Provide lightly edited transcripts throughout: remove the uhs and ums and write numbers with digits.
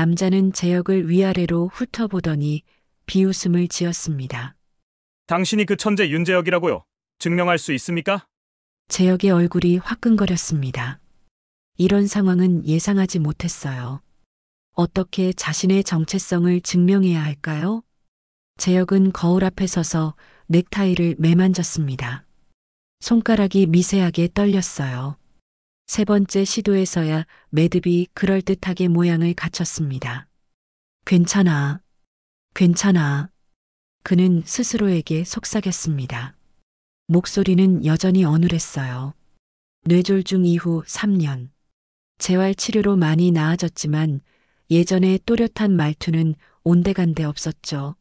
남자는 제역을 위아래로 훑어보더니 비웃음을 지었습니다. 당신이 그 천재 윤재혁이라고요? 증명할 수 있습니까? 제역의 얼굴이 화끈거렸습니다. 이런 상황은 예상하지 못했어요. 어떻게 자신의 정체성을 증명해야 할까요? 제역은 거울 앞에 서서 넥타이를 매만졌습니다. 손가락이 미세하게 떨렸어요. 세 번째 시도에서야 매듭이 그럴듯하게 모양을 갖췄습니다. 괜찮아. 괜찮아. 그는 스스로에게 속삭였습니다. 목소리는 여전히 어눌했어요. 뇌졸중 이후 3년. 재활 치료로 많이 나아졌지만 예전의 또렷한 말투는 온데간데 없었죠.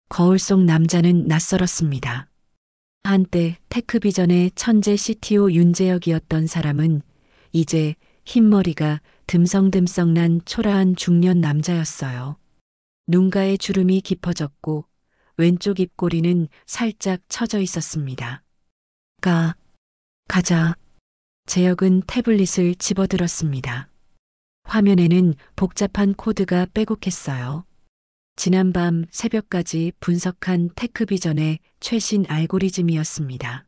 거울 속 남자는 낯설었습니다. 한때 테크비전의 천재 CTO 윤재혁이었던 사람은 이제 흰머리가 듬성듬성 난 초라한 중년 남자였어요. 눈가에 주름이 깊어졌고 왼쪽 입꼬리는 살짝 처져 있었습니다. 가자. 재혁은 태블릿을 집어들었습니다. 화면에는 복잡한 코드가 빼곡했어요. 지난밤 새벽까지 분석한 테크비전의 최신 알고리즘이었습니다.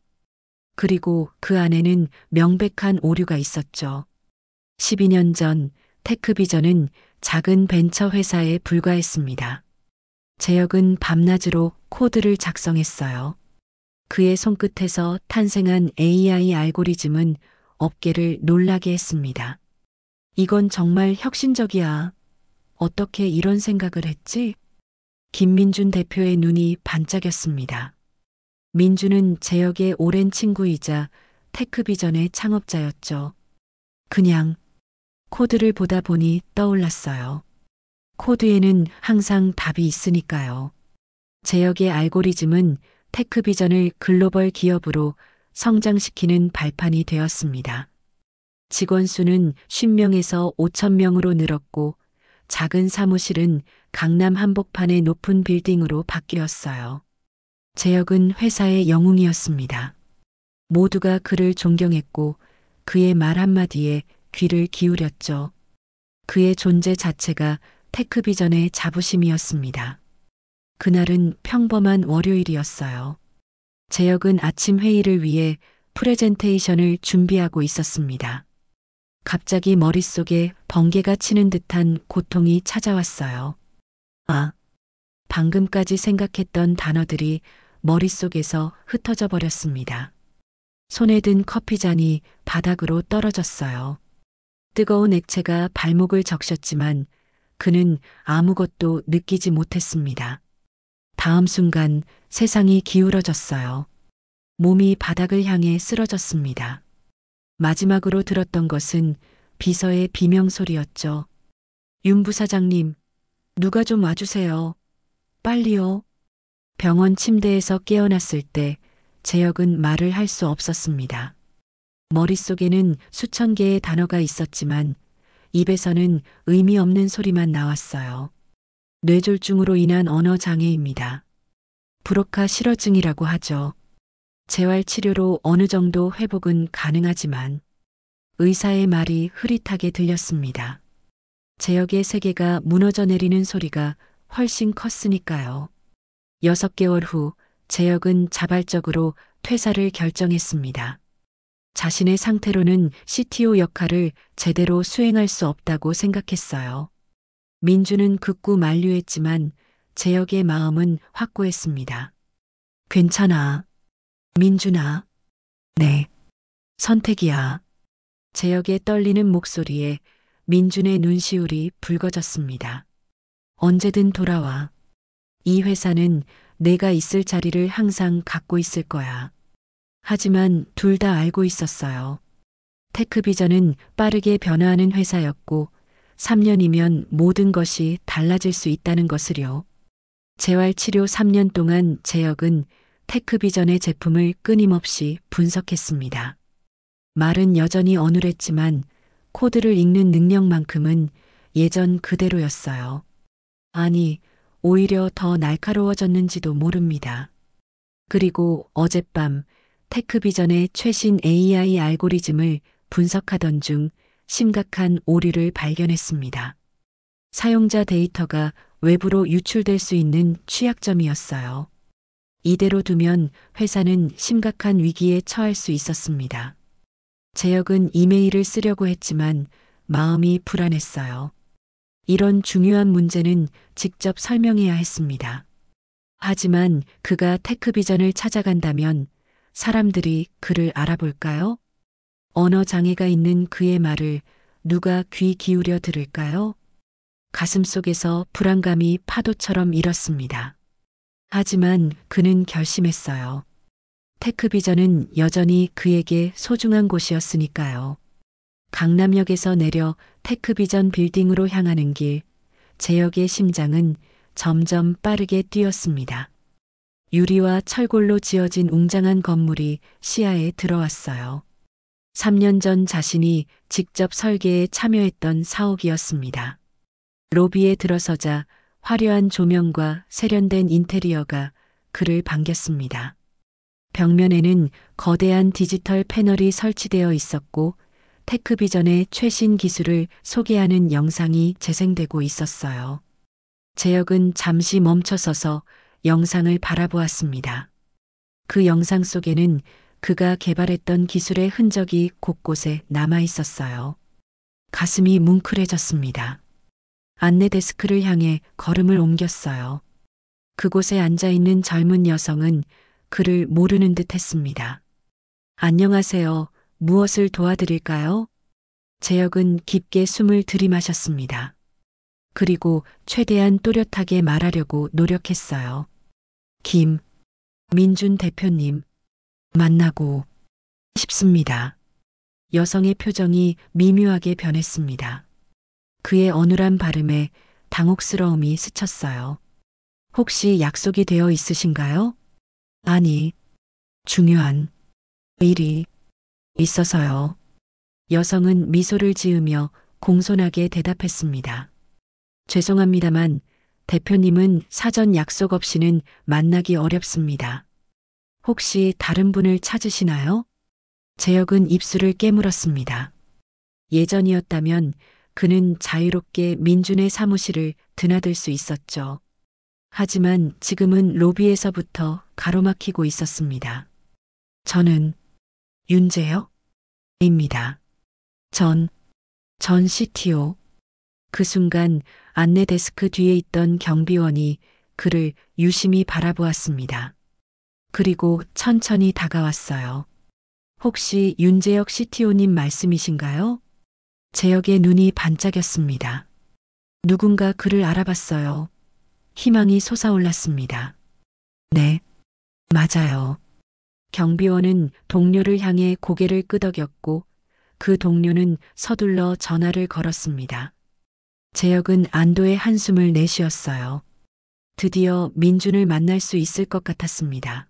그리고 그 안에는 명백한 오류가 있었죠. 12년 전 테크비전은 작은 벤처 회사에 불과했습니다. 재혁은 밤낮으로 코드를 작성했어요. 그의 손끝에서 탄생한 AI 알고리즘은 업계를 놀라게 했습니다. 이건 정말 혁신적이야. 어떻게 이런 생각을 했지? 김민준 대표의 눈이 반짝였습니다. 민준은 재혁의 오랜 친구이자 테크비전의 창업자였죠. 그냥 코드를 보다 보니 떠올랐어요. 코드에는 항상 답이 있으니까요. 재혁의 알고리즘은 테크비전을 글로벌 기업으로 성장시키는 발판이 되었습니다. 직원 수는 50명에서 5,000명으로 늘었고 작은 사무실은 강남 한복판의 높은 빌딩으로 바뀌었어요. 재혁은 회사의 영웅이었습니다. 모두가 그를 존경했고 그의 말 한마디에 귀를 기울였죠. 그의 존재 자체가 테크비전의 자부심이었습니다. 그날은 평범한 월요일이었어요. 재혁은 아침 회의를 위해 프레젠테이션을 준비하고 있었습니다. 갑자기 머릿속에 번개가 치는 듯한 고통이 찾아왔어요. 방금까지 생각했던 단어들이 머릿속에서 흩어져 버렸습니다. 손에 든 커피잔이 바닥으로 떨어졌어요. 뜨거운 액체가 발목을 적셨지만 그는 아무것도 느끼지 못했습니다. 다음 순간 세상이 기울어졌어요. 몸이 바닥을 향해 쓰러졌습니다. 마지막으로 들었던 것은 비서의 비명소리였죠. 윤 부사장님, 누가 좀 와주세요. 빨리요. 병원 침대에서 깨어났을 때 재혁은 말을 할 수 없었습니다. 머릿속에는 수천 개의 단어가 있었지만 입에서는 의미 없는 소리만 나왔어요. 뇌졸중으로 인한 언어 장애입니다. 브로카 실어증이라고 하죠. 재활 치료로 어느 정도 회복은 가능하지만 의사의 말이 흐릿하게 들렸습니다. 재혁의 세계가 무너져 내리는 소리가 훨씬 컸으니까요. 6개월 후 재혁은 자발적으로 퇴사를 결정했습니다. 자신의 상태로는 CTO 역할을 제대로 수행할 수 없다고 생각했어요. 민주는 극구 만류했지만 재혁의 마음은 확고했습니다. 괜찮아. 민준아. 네. 선택이야. 재혁의 떨리는 목소리에 민준의 눈시울이 붉어졌습니다. 언제든 돌아와. 이 회사는 내가 있을 자리를 항상 갖고 있을 거야. 하지만 둘 다 알고 있었어요. 테크비전은 빠르게 변화하는 회사였고 3년이면 모든 것이 달라질 수 있다는 것을요. 재활치료 3년 동안 재혁은 테크비전의 제품을 끊임없이 분석했습니다. 말은 여전히 어눌했지만 코드를 읽는 능력만큼은 예전 그대로였어요. 아니, 오히려 더 날카로워졌는지도 모릅니다. 그리고 어젯밤 테크비전의 최신 AI 알고리즘을 분석하던 중 심각한 오류를 발견했습니다. 사용자 데이터가 외부로 유출될 수 있는 취약점이었어요. 이대로 두면 회사는 심각한 위기에 처할 수 있었습니다. 재혁은 이메일을 쓰려고 했지만 마음이 불안했어요. 이런 중요한 문제는 직접 설명해야 했습니다. 하지만 그가 테크비전을 찾아간다면 사람들이 그를 알아볼까요? 언어 장애가 있는 그의 말을 누가 귀 기울여 들을까요? 가슴속에서 불안감이 파도처럼 일었습니다. 하지만 그는 결심했어요. 테크비전은 여전히 그에게 소중한 곳이었으니까요. 강남역에서 내려 테크비전 빌딩으로 향하는 길, 재혁의 심장은 점점 빠르게 뛰었습니다. 유리와 철골로 지어진 웅장한 건물이 시야에 들어왔어요. 3년 전 자신이 직접 설계에 참여했던 사옥이었습니다. 로비에 들어서자 화려한 조명과 세련된 인테리어가 그를 반겼습니다. 벽면에는 거대한 디지털 패널이 설치되어 있었고 테크비전의 최신 기술을 소개하는 영상이 재생되고 있었어요. 재혁은 잠시 멈춰서서 영상을 바라보았습니다. 그 영상 속에는 그가 개발했던 기술의 흔적이 곳곳에 남아 있었어요. 가슴이 뭉클해졌습니다. 안내 데스크를 향해 걸음을 옮겼어요. 그곳에 앉아 있는 젊은 여성은 그를 모르는 듯 했습니다. 안녕하세요. 무엇을 도와드릴까요? 재혁은 깊게 숨을 들이마셨습니다. 그리고 최대한 또렷하게 말하려고 노력했어요. 김민준 대표님, 만나고 싶습니다. 여성의 표정이 미묘하게 변했습니다. 그의 어눌한 발음에 당혹스러움이 스쳤어요. 혹시 약속이 되어 있으신가요? 아니, 중요한 일이 있어서요. 여성은 미소를 지으며 공손하게 대답했습니다. 죄송합니다만 대표님은 사전 약속 없이는 만나기 어렵습니다. 혹시 다른 분을 찾으시나요? 재혁은 입술을 깨물었습니다. 예전이었다면 그는 자유롭게 민준의 사무실을 드나들 수 있었죠. 하지만 지금은 로비에서부터 가로막히고 있었습니다. 저는 윤재혁입니다. 전 CTO. 그 순간 안내 데스크 뒤에 있던 경비원이 그를 유심히 바라보았습니다. 그리고 천천히 다가왔어요. 혹시 윤재혁 CTO님 말씀이신가요? 재혁의 눈이 반짝였습니다. 누군가 그를 알아봤어요. 희망이 솟아올랐습니다. 네, 맞아요. 경비원은 동료를 향해 고개를 끄덕였고 그 동료는 서둘러 전화를 걸었습니다. 재혁은 안도의 한숨을 내쉬었어요. 드디어 민준을 만날 수 있을 것 같았습니다.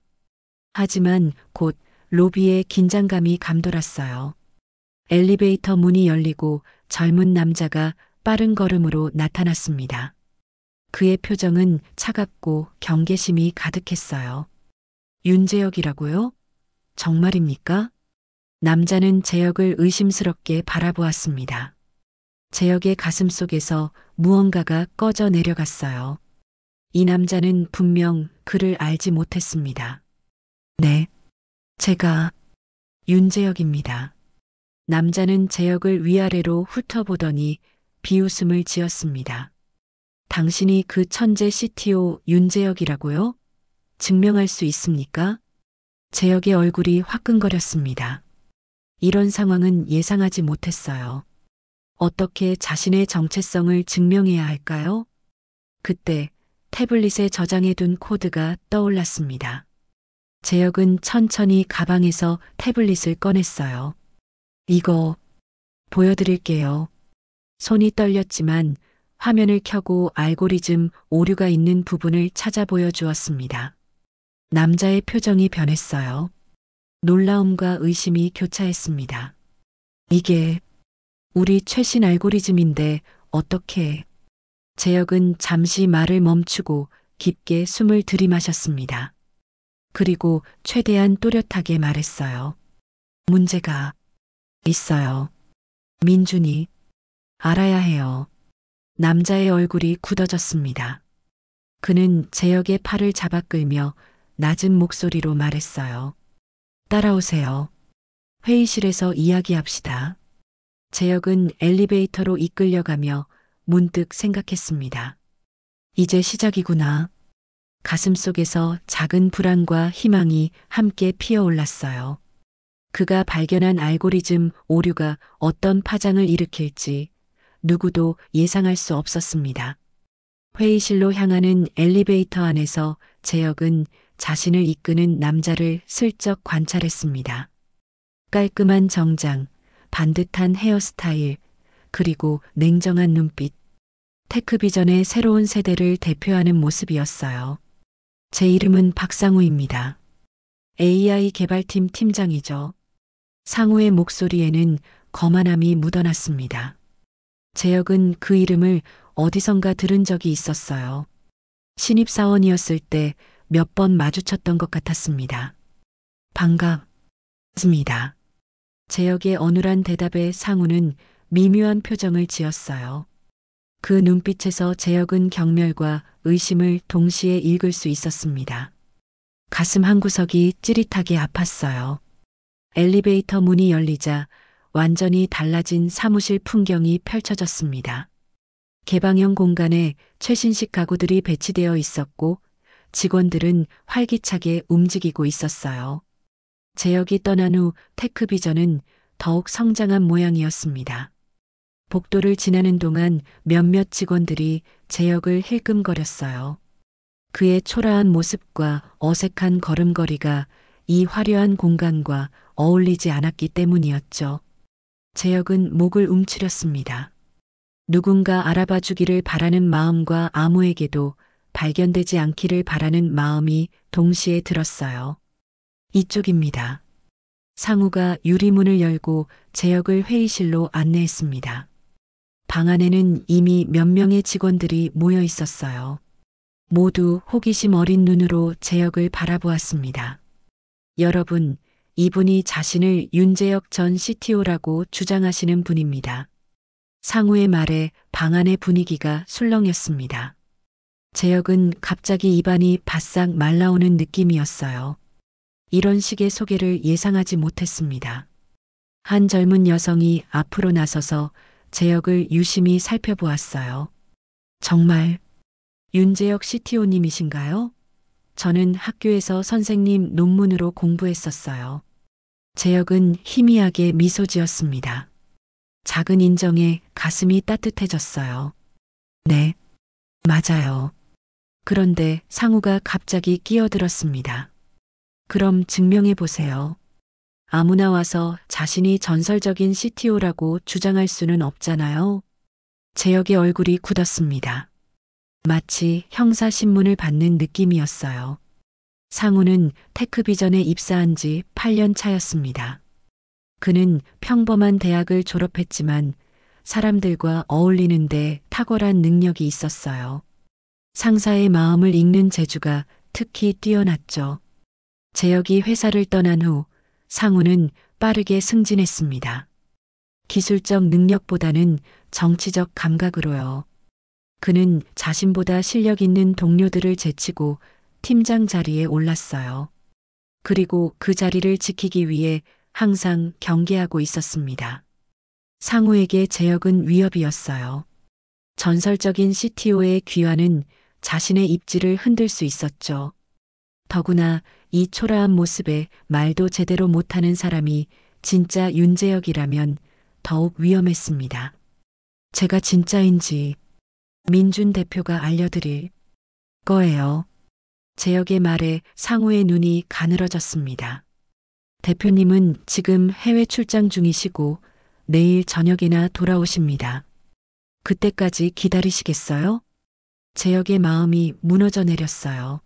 하지만 곧 로비에 긴장감이 감돌았어요. 엘리베이터 문이 열리고 젊은 남자가 빠른 걸음으로 나타났습니다. 그의 표정은 차갑고 경계심이 가득했어요. 윤재혁이라고요? 정말입니까? 남자는 재혁을 의심스럽게 바라보았습니다. 재혁의 가슴 속에서 무언가가 꺼져 내려갔어요. 이 남자는 분명 그를 알지 못했습니다. 네, 제가 윤재혁입니다. 남자는 재혁을 위아래로 훑어보더니 비웃음을 지었습니다. 당신이 그 천재 CTO 윤재혁이라고요? 증명할 수 있습니까? 재혁의 얼굴이 화끈거렸습니다. 이런 상황은 예상하지 못했어요. 어떻게 자신의 정체성을 증명해야 할까요? 그때 태블릿에 저장해둔 코드가 떠올랐습니다. 재혁은 천천히 가방에서 태블릿을 꺼냈어요. 이거 보여드릴게요. 손이 떨렸지만 화면을 켜고 알고리즘 오류가 있는 부분을 찾아 보여주었습니다. 남자의 표정이 변했어요. 놀라움과 의심이 교차했습니다. 이게 우리 최신 알고리즘인데 어떻게... 재혁은 잠시 말을 멈추고 깊게 숨을 들이마셨습니다. 그리고 최대한 또렷하게 말했어요. 문제가 있어요. 민준이 알아야 해요. 남자의 얼굴이 굳어졌습니다. 그는 재혁의 팔을 잡아 끌며 낮은 목소리로 말했어요. 따라오세요. 회의실에서 이야기합시다. 재혁은 엘리베이터로 이끌려가며 문득 생각했습니다. 이제 시작이구나. 가슴속에서 작은 불안과 희망이 함께 피어올랐어요. 그가 발견한 알고리즘 오류가 어떤 파장을 일으킬지 누구도 예상할 수 없었습니다. 회의실로 향하는 엘리베이터 안에서 재혁은 자신을 이끄는 남자를 슬쩍 관찰했습니다. 깔끔한 정장, 반듯한 헤어스타일, 그리고 냉정한 눈빛. 테크비전의 새로운 세대를 대표하는 모습이었어요. 제 이름은 박상우입니다. AI 개발팀 팀장이죠. 상우의 목소리에는 거만함이 묻어났습니다. 재혁은 그 이름을 어디선가 들은 적이 있었어요. 신입사원이었을 때 몇 번 마주쳤던 것 같았습니다. 반갑습니다. 재혁의 어눌한 대답에 상우는 미묘한 표정을 지었어요. 그 눈빛에서 재혁은 경멸과 의심을 동시에 읽을 수 있었습니다. 가슴 한구석이 찌릿하게 아팠어요. 엘리베이터 문이 열리자 완전히 달라진 사무실 풍경이 펼쳐졌습니다. 개방형 공간에 최신식 가구들이 배치되어 있었고 직원들은 활기차게 움직이고 있었어요. 재혁이 떠난 후 테크비전은 더욱 성장한 모양이었습니다. 복도를 지나는 동안 몇몇 직원들이 재혁을 힐끔거렸어요. 그의 초라한 모습과 어색한 걸음걸이가 이 화려한 공간과 어울리지 않았기 때문이었죠. 재혁은 목을 움츠렸습니다. 누군가 알아봐 주기를 바라는 마음과 아무에게도 발견되지 않기를 바라는 마음이 동시에 들었어요. 이쪽입니다. 상우가 유리문을 열고 재혁을 회의실로 안내했습니다. 방 안에는 이미 몇 명의 직원들이 모여 있었어요. 모두 호기심 어린 눈으로 재혁을 바라보았습니다. 여러분, 이분이 자신을 윤재혁 전 CTO라고 주장하시는 분입니다. 상우의 말에 방 안의 분위기가 술렁였습니다. 재혁은 갑자기 입안이 바싹 말라오는 느낌이었어요. 이런 식의 소개를 예상하지 못했습니다. 한 젊은 여성이 앞으로 나서서 재혁을 유심히 살펴보았어요. 정말 윤재혁 CTO님이신가요? 저는 학교에서 선생님 논문으로 공부했었어요. 재혁은 희미하게 미소 지었습니다. 작은 인정에 가슴이 따뜻해졌어요. 네, 맞아요. 그런데 상우가 갑자기 끼어들었습니다. 그럼 증명해 보세요. 아무나 와서 자신이 전설적인 CTO라고 주장할 수는 없잖아요. 재혁의 얼굴이 굳었습니다. 마치 형사신문을 받는 느낌이었어요. 상우는 테크비전에 입사한 지 8년 차였습니다. 그는 평범한 대학을 졸업했지만 사람들과 어울리는데 탁월한 능력이 있었어요. 상사의 마음을 읽는 재주가 특히 뛰어났죠. 재혁이 회사를 떠난 후 상우는 빠르게 승진했습니다. 기술적 능력보다는 정치적 감각으로요. 그는 자신보다 실력 있는 동료들을 제치고 팀장 자리에 올랐어요. 그리고 그 자리를 지키기 위해 항상 경계하고 있었습니다. 상우에게 재혁은 위협이었어요. 전설적인 CTO의 귀환은 자신의 입지를 흔들 수 있었죠. 더구나 이 초라한 모습에 말도 제대로 못하는 사람이 진짜 윤재혁이라면 더욱 위험했습니다. 제가 진짜인지 민준 대표가 알려드릴 거예요. 재혁의 말에 상우의 눈이 가늘어졌습니다. 대표님은 지금 해외 출장 중이시고 내일 저녁이나 돌아오십니다. 그때까지 기다리시겠어요? 재혁의 마음이 무너져 내렸어요.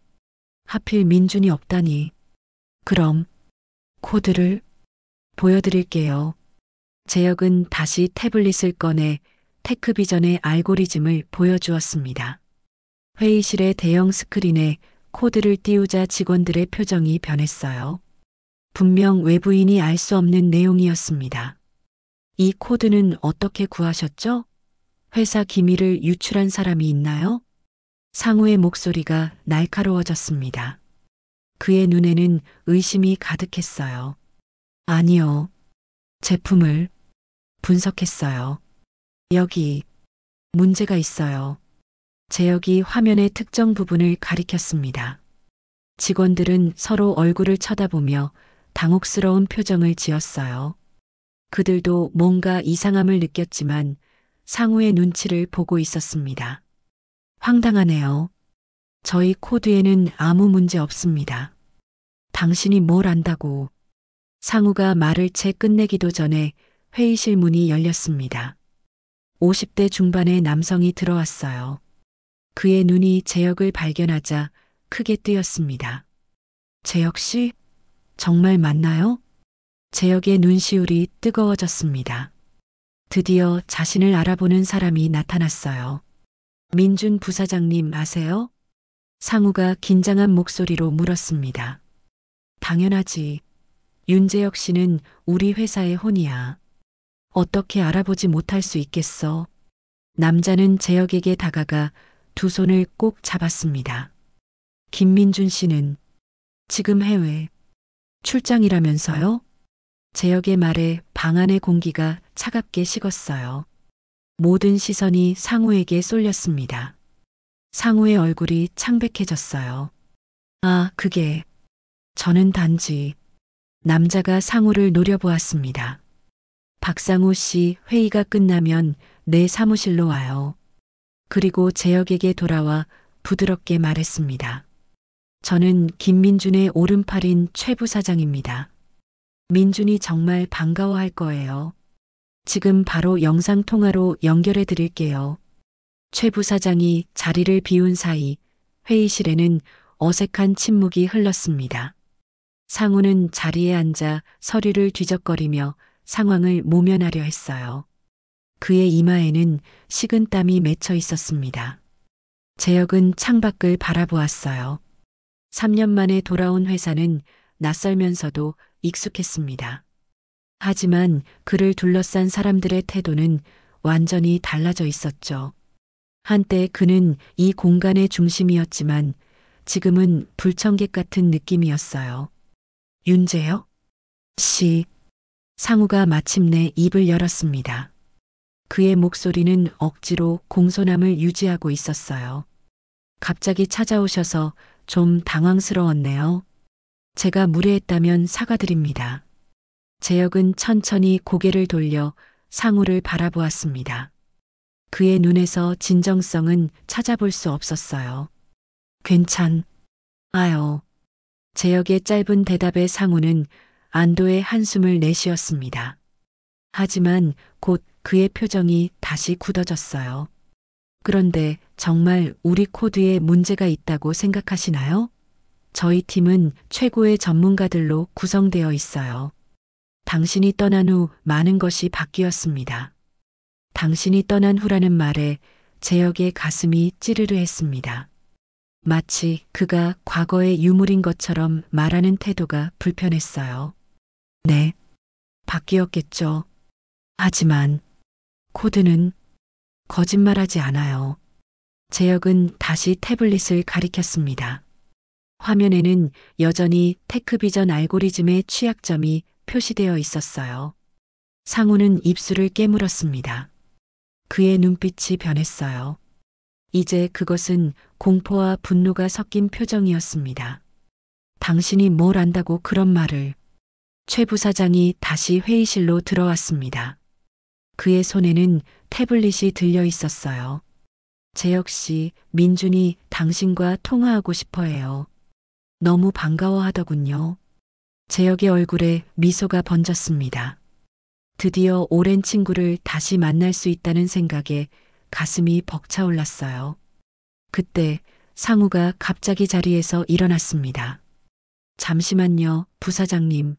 하필 민준이 없다니. 그럼 코드를 보여드릴게요. 재혁은 다시 태블릿을 꺼내 테크비전의 알고리즘을 보여주었습니다. 회의실의 대형 스크린에 코드를 띄우자 직원들의 표정이 변했어요. 분명 외부인이 알 수 없는 내용이었습니다. 이 코드는 어떻게 구하셨죠? 회사 기밀을 유출한 사람이 있나요? 상우의 목소리가 날카로워졌습니다. 그의 눈에는 의심이 가득했어요. 아니요. 제품을 분석했어요. 여기 문제가 있어요. 제역이 화면의 특정 부분을 가리켰습니다. 직원들은 서로 얼굴을 쳐다보며 당혹스러운 표정을 지었어요. 그들도 뭔가 이상함을 느꼈지만 상우의 눈치를 보고 있었습니다. 황당하네요. 저희 코드에는 아무 문제 없습니다. 당신이 뭘 안다고. 상우가 말을 채 끝내기도 전에 회의실 문이 열렸습니다. 50대 중반의 남성이 들어왔어요. 그의 눈이 제역을 발견하자 크게 뜨였습니다. 제역 씨? 정말 맞나요? 제역의 눈시울이 뜨거워졌습니다. 드디어 자신을 알아보는 사람이 나타났어요. 민준 부사장님 아세요? 상우가 긴장한 목소리로 물었습니다. 당연하지. 윤재혁 씨는 우리 회사의 혼이야. 어떻게 알아보지 못할 수 있겠어? 남자는 재혁에게 다가가 두 손을 꼭 잡았습니다. 김민준 씨는 지금 해외 출장이라면서요? 재혁의 말에 방 안의 공기가 차갑게 식었어요. 모든 시선이 상우에게 쏠렸습니다. 상우의 얼굴이 창백해졌어요. 아, 그게 저는 단지 남자가 상우를 노려보았습니다. 박상우 씨 회의가 끝나면 내 사무실로 와요. 그리고 재혁에게 돌아와 부드럽게 말했습니다. 저는 김민준의 오른팔인 최 부사장입니다. 민준이 정말 반가워할 거예요. 지금 바로 영상통화로 연결해 드릴게요. 최 부사장이 자리를 비운 사이 회의실에는 어색한 침묵이 흘렀습니다. 상우는 자리에 앉아 서류를 뒤적거리며 상황을 모면하려 했어요. 그의 이마에는 식은땀이 맺혀 있었습니다. 재혁은 창밖을 바라보았어요. 3년 만에 돌아온 회사는 낯설면서도 익숙했습니다. 하지만 그를 둘러싼 사람들의 태도는 완전히 달라져 있었죠. 한때 그는 이 공간의 중심이었지만 지금은 불청객 같은 느낌이었어요. 윤재혁 씨. 상우가 마침내 입을 열었습니다. 그의 목소리는 억지로 공손함을 유지하고 있었어요. 갑자기 찾아오셔서 좀 당황스러웠네요. 제가 무례했다면 사과드립니다. 재혁은 천천히 고개를 돌려 상우를 바라보았습니다. 그의 눈에서 진정성은 찾아볼 수 없었어요. 괜찮아요. 재혁의 짧은 대답에 상우는 안도의 한숨을 내쉬었습니다. 하지만 곧 그의 표정이 다시 굳어졌어요. 그런데 정말 우리 코드에 문제가 있다고 생각하시나요? 저희 팀은 최고의 전문가들로 구성되어 있어요. 당신이 떠난 후 많은 것이 바뀌었습니다. 당신이 떠난 후라는 말에 재혁의 가슴이 찌르르했습니다. 마치 그가 과거의 유물인 것처럼 말하는 태도가 불편했어요. 네, 바뀌었겠죠. 하지만 코드는 거짓말하지 않아요. 재혁은 다시 태블릿을 가리켰습니다. 화면에는 여전히 테크비전 알고리즘의 취약점이 표시되어 있었어요. 상우는 입술을 깨물었습니다. 그의 눈빛이 변했어요. 이제 그것은 공포와 분노가 섞인 표정이었습니다. 당신이 뭘 안다고 그런 말을. 최 부사장이 다시 회의실로 들어왔습니다. 그의 손에는 태블릿이 들려 있었어요. 재혁 씨, 민준이 당신과 통화하고 싶어 해요. 너무 반가워하더군요. 재혁의 얼굴에 미소가 번졌습니다. 드디어 오랜 친구를 다시 만날 수 있다는 생각에 가슴이 벅차올랐어요. 그때 상우가 갑자기 자리에서 일어났습니다. 잠시만요, 부사장님.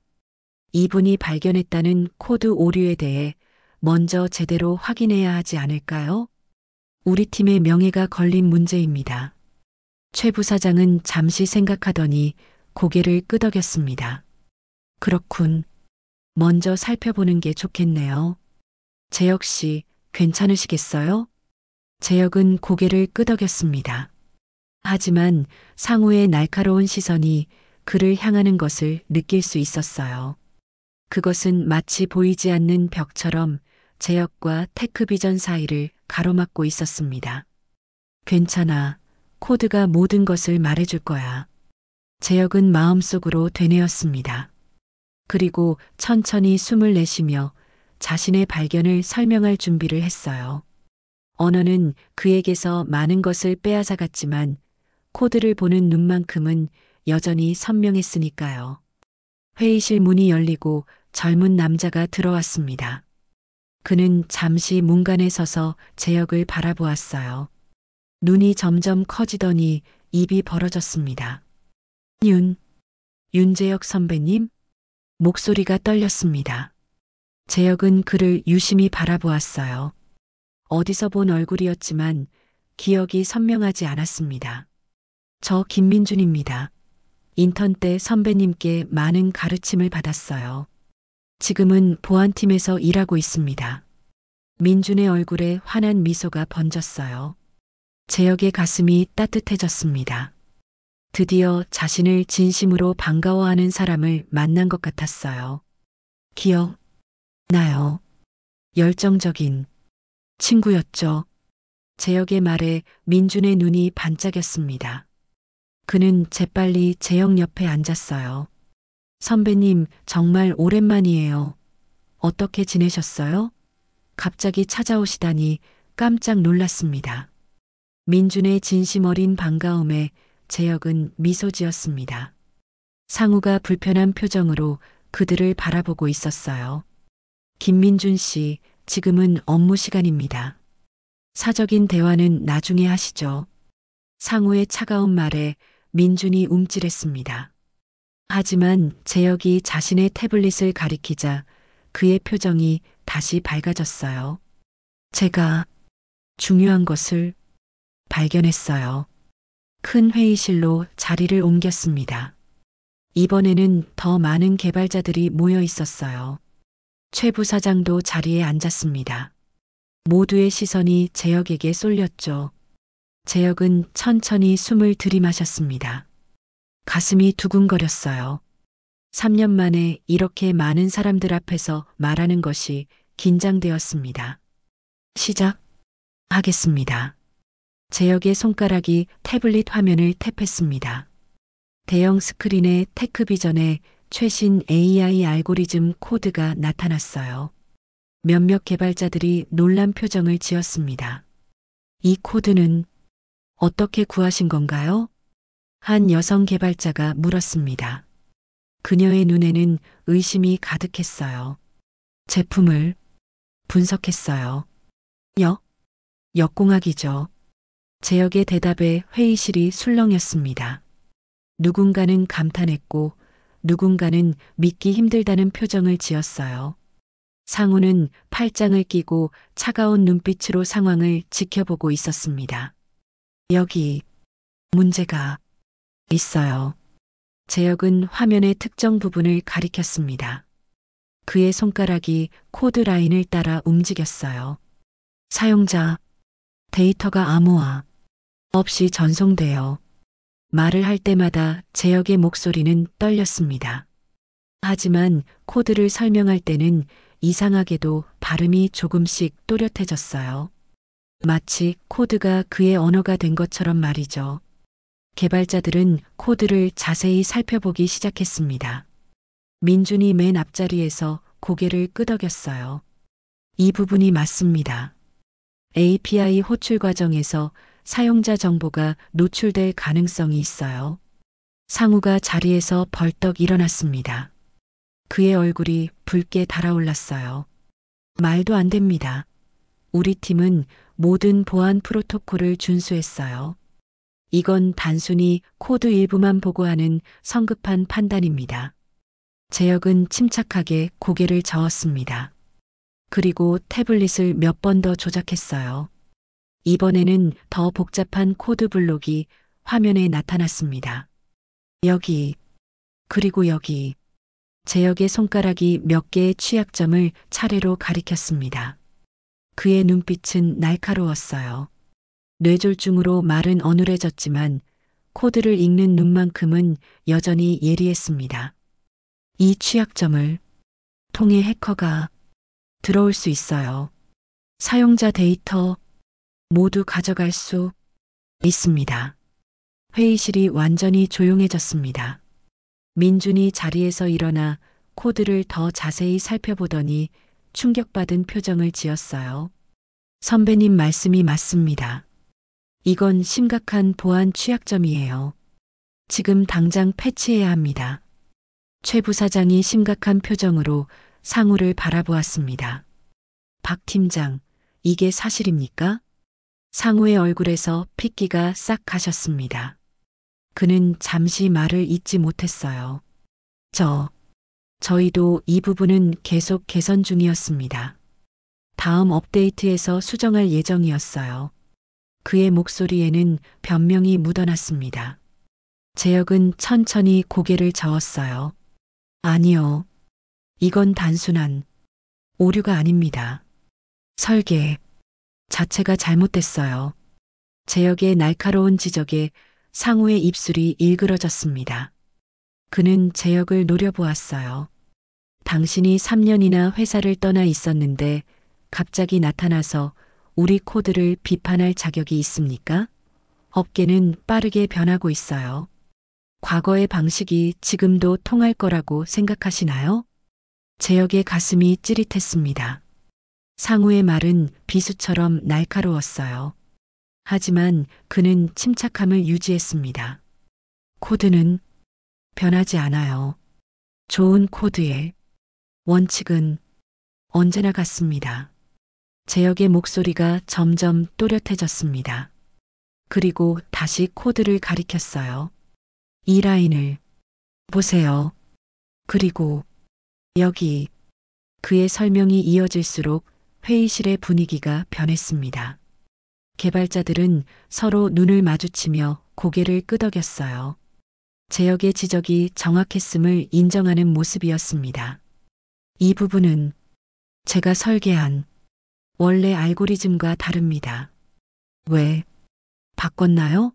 이분이 발견했다는 코드 오류에 대해 먼저 제대로 확인해야 하지 않을까요? 우리 팀의 명예가 걸린 문제입니다. 최 부사장은 잠시 생각하더니 고개를 끄덕였습니다. 그렇군. 먼저 살펴보는 게 좋겠네요. 재혁 씨, 괜찮으시겠어요? 재혁은 고개를 끄덕였습니다. 하지만 상우의 날카로운 시선이 그를 향하는 것을 느낄 수 있었어요. 그것은 마치 보이지 않는 벽처럼 재혁과 테크비전 사이를 가로막고 있었습니다. 괜찮아. 코드가 모든 것을 말해줄 거야. 재혁은 마음속으로 되뇌었습니다. 그리고 천천히 숨을 내쉬며 자신의 발견을 설명할 준비를 했어요. 언어는 그에게서 많은 것을 빼앗아갔지만 코드를 보는 눈만큼은 여전히 선명했으니까요. 회의실 문이 열리고 젊은 남자가 들어왔습니다. 그는 잠시 문간에 서서 재혁을 바라보았어요. 눈이 점점 커지더니 입이 벌어졌습니다. 윤재혁 선배님? 목소리가 떨렸습니다. 재혁은 그를 유심히 바라보았어요. 어디서 본 얼굴이었지만 기억이 선명하지 않았습니다. 저 김민준입니다. 인턴 때 선배님께 많은 가르침을 받았어요. 지금은 보안팀에서 일하고 있습니다. 민준의 얼굴에 환한 미소가 번졌어요. 재혁의 가슴이 따뜻해졌습니다. 드디어 자신을 진심으로 반가워하는 사람을 만난 것 같았어요. 기억나요. 열정적인 친구였죠. 재혁의 말에 민준의 눈이 반짝였습니다. 그는 재빨리 재혁 옆에 앉았어요. 선배님, 정말 오랜만이에요. 어떻게 지내셨어요? 갑자기 찾아오시다니 깜짝 놀랐습니다. 민준의 진심 어린 반가움에 재혁은 미소 지었습니다. 상우가 불편한 표정으로 그들을 바라보고 있었어요. 김민준 씨, 지금은 업무 시간입니다. 사적인 대화는 나중에 하시죠. 상우의 차가운 말에 민준이 움찔했습니다. 하지만 재혁이 자신의 태블릿을 가리키자 그의 표정이 다시 밝아졌어요. 제가 중요한 것을 발견했어요. 큰 회의실로 자리를 옮겼습니다. 이번에는 더 많은 개발자들이 모여 있었어요. 최 부사장도 자리에 앉았습니다. 모두의 시선이 재혁에게 쏠렸죠. 재혁은 천천히 숨을 들이마셨습니다. 가슴이 두근거렸어요. 3년 만에 이렇게 많은 사람들 앞에서 말하는 것이 긴장되었습니다. 시작하겠습니다. 재혁의 손가락이 태블릿 화면을 탭했습니다. 대형 스크린에 테크비전의 최신 AI 알고리즘 코드가 나타났어요. 몇몇 개발자들이 놀란 표정을 지었습니다. 이 코드는 어떻게 구하신 건가요? 한 여성 개발자가 물었습니다. 그녀의 눈에는 의심이 가득했어요. 제품을 분석했어요. 역공학이죠. 재혁의 대답에 회의실이 술렁였습니다. 누군가는 감탄했고 누군가는 믿기 힘들다는 표정을 지었어요. 상우는 팔짱을 끼고 차가운 눈빛으로 상황을 지켜보고 있었습니다. 여기 문제가 있어요. 재혁은 화면의 특정 부분을 가리켰습니다. 그의 손가락이 코드 라인을 따라 움직였어요. 사용자 데이터가 암호화 없이 전송되어 말을 할 때마다 재혁의 목소리는 떨렸습니다. 하지만 코드를 설명할 때는 이상하게도 발음이 조금씩 또렷해졌어요. 마치 코드가 그의 언어가 된 것처럼 말이죠. 개발자들은 코드를 자세히 살펴보기 시작했습니다. 민준이 맨 앞자리에서 고개를 끄덕였어요. 이 부분이 맞습니다. API 호출 과정에서 사용자 정보가 노출될 가능성이 있어요. 상우가 자리에서 벌떡 일어났습니다. 그의 얼굴이 붉게 달아올랐어요. 말도 안 됩니다. 우리 팀은 모든 보안 프로토콜을 준수했어요. 이건 단순히 코드 일부만 보고하는 성급한 판단입니다. 재혁은 침착하게 고개를 저었습니다. 그리고 태블릿을 몇 번 더 조작했어요. 이번에는 더 복잡한 코드 블록이 화면에 나타났습니다. 여기, 그리고 여기. 재혁의 손가락이 몇 개의 취약점을 차례로 가리켰습니다. 그의 눈빛은 날카로웠어요. 뇌졸중으로 말은 어눌해졌지만 코드를 읽는 눈만큼은 여전히 예리했습니다. 이 취약점을 통해 해커가 들어올 수 있어요. 사용자 데이터 모두 가져갈 수 있습니다. 회의실이 완전히 조용해졌습니다. 민준이 자리에서 일어나 코드를 더 자세히 살펴보더니 충격받은 표정을 지었어요. 선배님 말씀이 맞습니다. 이건 심각한 보안 취약점이에요. 지금 당장 패치해야 합니다. 최 부사장이 심각한 표정으로 상우를 바라보았습니다. 박 팀장, 이게 사실입니까? 상우의 얼굴에서 핏기가 싹 가셨습니다. 그는 잠시 말을 잇지 못했어요. 저희도 이 부분은 계속 개선 중이었습니다. 다음 업데이트에서 수정할 예정이었어요. 그의 목소리에는 변명이 묻어났습니다. 재혁은 천천히 고개를 저었어요. 아니요. 이건 단순한 오류가 아닙니다. 설계 자체가 잘못됐어요. 재혁의 날카로운 지적에 상우의 입술이 일그러졌습니다. 그는 재혁을 노려보았어요. 당신이 3년이나 회사를 떠나 있었는데 갑자기 나타나서 우리 코드를 비판할 자격이 있습니까? 업계는 빠르게 변하고 있어요. 과거의 방식이 지금도 통할 거라고 생각하시나요? 재혁의 가슴이 찌릿했습니다. 상우의 말은 비수처럼 날카로웠어요. 하지만 그는 침착함을 유지했습니다. 코드는 변하지 않아요. 좋은 코드의 원칙은 언제나 같습니다. 재혁의 목소리가 점점 또렷해졌습니다. 그리고 다시 코드를 가리켰어요. 이 라인을 보세요. 그리고 여기. 그의 설명이 이어질수록 회의실의 분위기가 변했습니다. 개발자들은 서로 눈을 마주치며 고개를 끄덕였어요. 재혁의 지적이 정확했음을 인정하는 모습이었습니다. 이 부분은 제가 설계한 원래 알고리즘과 다릅니다. 왜? 바꿨나요?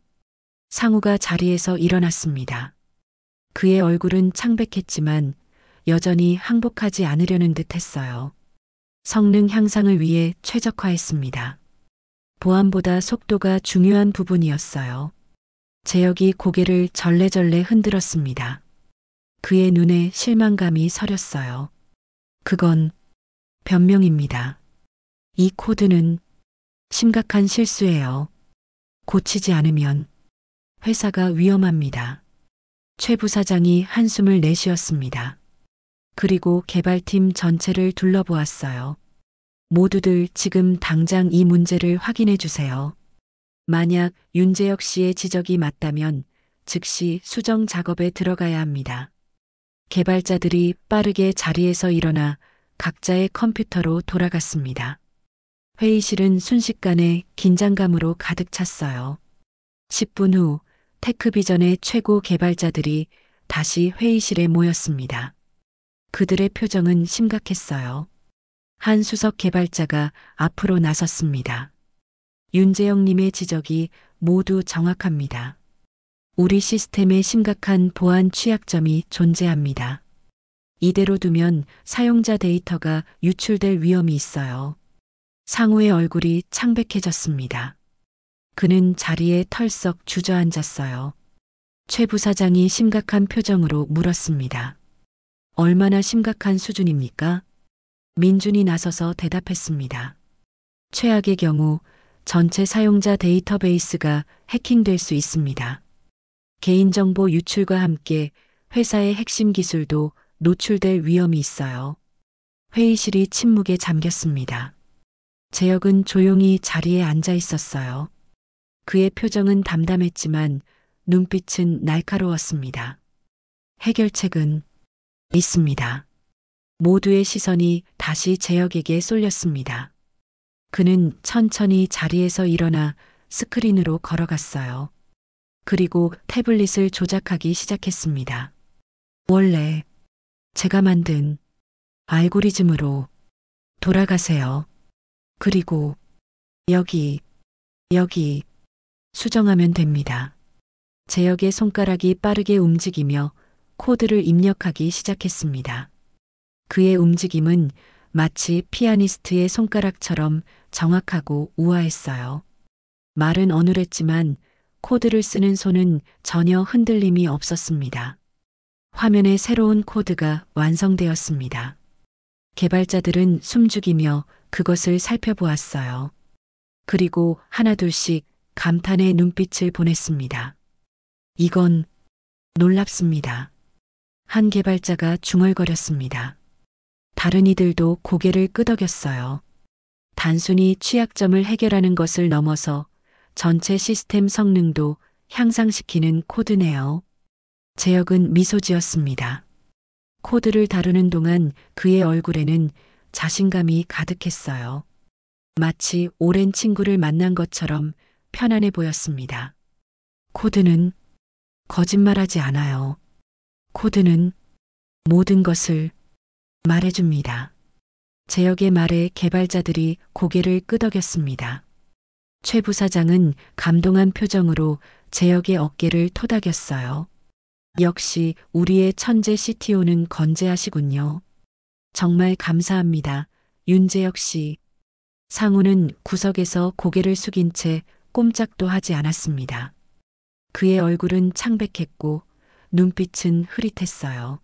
상우가 자리에서 일어났습니다. 그의 얼굴은 창백했지만 여전히 항복하지 않으려는 듯 했어요. 성능 향상을 위해 최적화했습니다. 보안보다 속도가 중요한 부분이었어요. 재혁이 고개를 절레절레 흔들었습니다. 그의 눈에 실망감이 서렸어요. 그건 변명입니다. 이 코드는 심각한 실수예요. 고치지 않으면 회사가 위험합니다. 최 부사장이 한숨을 내쉬었습니다. 그리고 개발팀 전체를 둘러보았어요. 모두들 지금 당장 이 문제를 확인해 주세요. 만약 윤재혁 씨의 지적이 맞다면 즉시 수정 작업에 들어가야 합니다. 개발자들이 빠르게 자리에서 일어나 각자의 컴퓨터로 돌아갔습니다. 회의실은 순식간에 긴장감으로 가득 찼어요. 10분 후 테크비전의 최고 개발자들이 다시 회의실에 모였습니다. 그들의 표정은 심각했어요. 한 수석 개발자가 앞으로 나섰습니다. 윤재영님의 지적이 모두 정확합니다. 우리 시스템에 심각한 보안 취약점이 존재합니다. 이대로 두면 사용자 데이터가 유출될 위험이 있어요. 상우의 얼굴이 창백해졌습니다. 그는 자리에 털썩 주저앉았어요. 최 부사장이 심각한 표정으로 물었습니다. 얼마나 심각한 수준입니까? 민준이 나서서 대답했습니다. 최악의 경우 전체 사용자 데이터베이스가 해킹될 수 있습니다. 개인정보 유출과 함께 회사의 핵심 기술도 노출될 위험이 있어요. 회의실이 침묵에 잠겼습니다. 재혁은 조용히 자리에 앉아 있었어요. 그의 표정은 담담했지만 눈빛은 날카로웠습니다. 해결책은 있습니다. 모두의 시선이 다시 재혁에게 쏠렸습니다. 그는 천천히 자리에서 일어나 스크린으로 걸어갔어요. 그리고 태블릿을 조작하기 시작했습니다. 원래 제가 만든 알고리즘으로 돌아가세요. 그리고 여기 수정하면 됩니다. 재혁의 손가락이 빠르게 움직이며 코드를 입력하기 시작했습니다. 그의 움직임은 마치 피아니스트의 손가락처럼 정확하고 우아했어요. 말은 어눌했지만 코드를 쓰는 손은 전혀 흔들림이 없었습니다. 화면에 새로운 코드가 완성되었습니다. 개발자들은 숨죽이며 그것을 살펴보았어요. 그리고 하나둘씩 감탄의 눈빛을 보냈습니다. 이건 놀랍습니다. 한 개발자가 중얼거렸습니다. 다른 이들도 고개를 끄덕였어요. 단순히 취약점을 해결하는 것을 넘어서 전체 시스템 성능도 향상시키는 코드네요. 재혁은 미소 지었습니다. 코드를 다루는 동안 그의 얼굴에는 자신감이 가득했어요. 마치 오랜 친구를 만난 것처럼 편안해 보였습니다. 코드는 거짓말하지 않아요. 코드는 모든 것을 말해줍니다. 재혁의 말에 개발자들이 고개를 끄덕였습니다. 최 부사장은 감동한 표정으로 재혁의 어깨를 토닥였어요. 역시 우리의 천재 CTO는 건재하시군요. 정말 감사합니다. 윤재혁 씨. 상우는 구석에서 고개를 숙인 채 꼼짝도 하지 않았습니다. 그의 얼굴은 창백했고 눈빛은 흐릿했어요.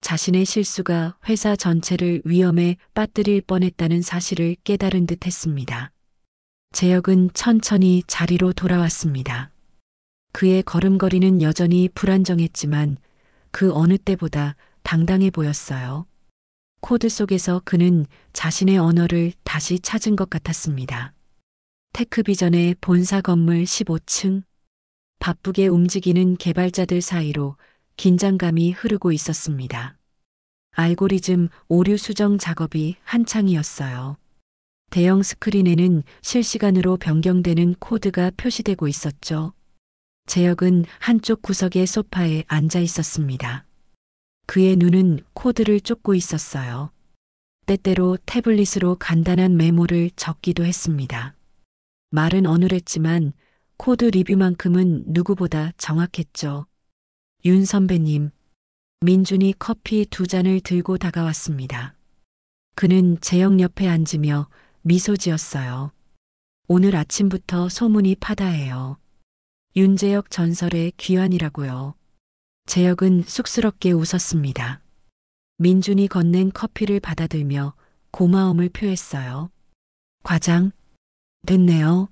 자신의 실수가 회사 전체를 위험에 빠뜨릴 뻔했다는 사실을 깨달은 듯 했습니다. 재혁은 천천히 자리로 돌아왔습니다. 그의 걸음걸이는 여전히 불안정했지만 그 어느 때보다 당당해 보였어요. 코드 속에서 그는 자신의 언어를 다시 찾은 것 같았습니다. 테크비전의 본사 건물 15층. 바쁘게 움직이는 개발자들 사이로 긴장감이 흐르고 있었습니다. 알고리즘 오류 수정 작업이 한창이었어요. 대형 스크린에는 실시간으로 변경되는 코드가 표시되고 있었죠. 재혁은 한쪽 구석의 소파에 앉아 있었습니다. 그의 눈은 코드를 쫓고 있었어요. 때때로 태블릿으로 간단한 메모를 적기도 했습니다. 말은 어눌했지만 코드 리뷰만큼은 누구보다 정확했죠. 윤 선배님, 민준이 커피 2잔을 들고 다가왔습니다. 그는 재혁 옆에 앉으며 미소 지었어요. 오늘 아침부터 소문이 파다해요. 윤재혁 전설의 귀환이라고요. 재혁은 쑥스럽게 웃었습니다. 민준이 건넨 커피를 받아들며 고마움을 표했어요. 과장, 됐네요.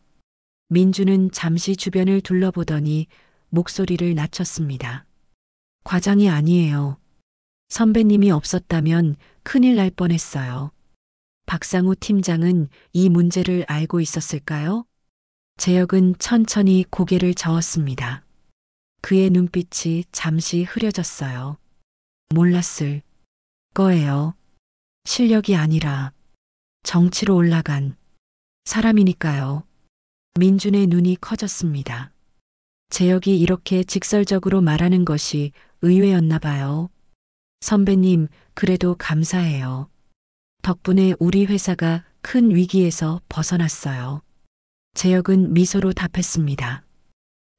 민준은 잠시 주변을 둘러보더니 목소리를 낮췄습니다. 과장이 아니에요. 선배님이 없었다면 큰일 날 뻔했어요. 박상우 팀장은 이 문제를 알고 있었을까요? 재혁은 천천히 고개를 저었습니다. 그의 눈빛이 잠시 흐려졌어요. 몰랐을 거예요. 실력이 아니라 정치로 올라간 사람이니까요. 민준의 눈이 커졌습니다. 재혁이 이렇게 직설적으로 말하는 것이 의외였나 봐요. 선배님, 그래도 감사해요. 덕분에 우리 회사가 큰 위기에서 벗어났어요. 재혁은 미소로 답했습니다.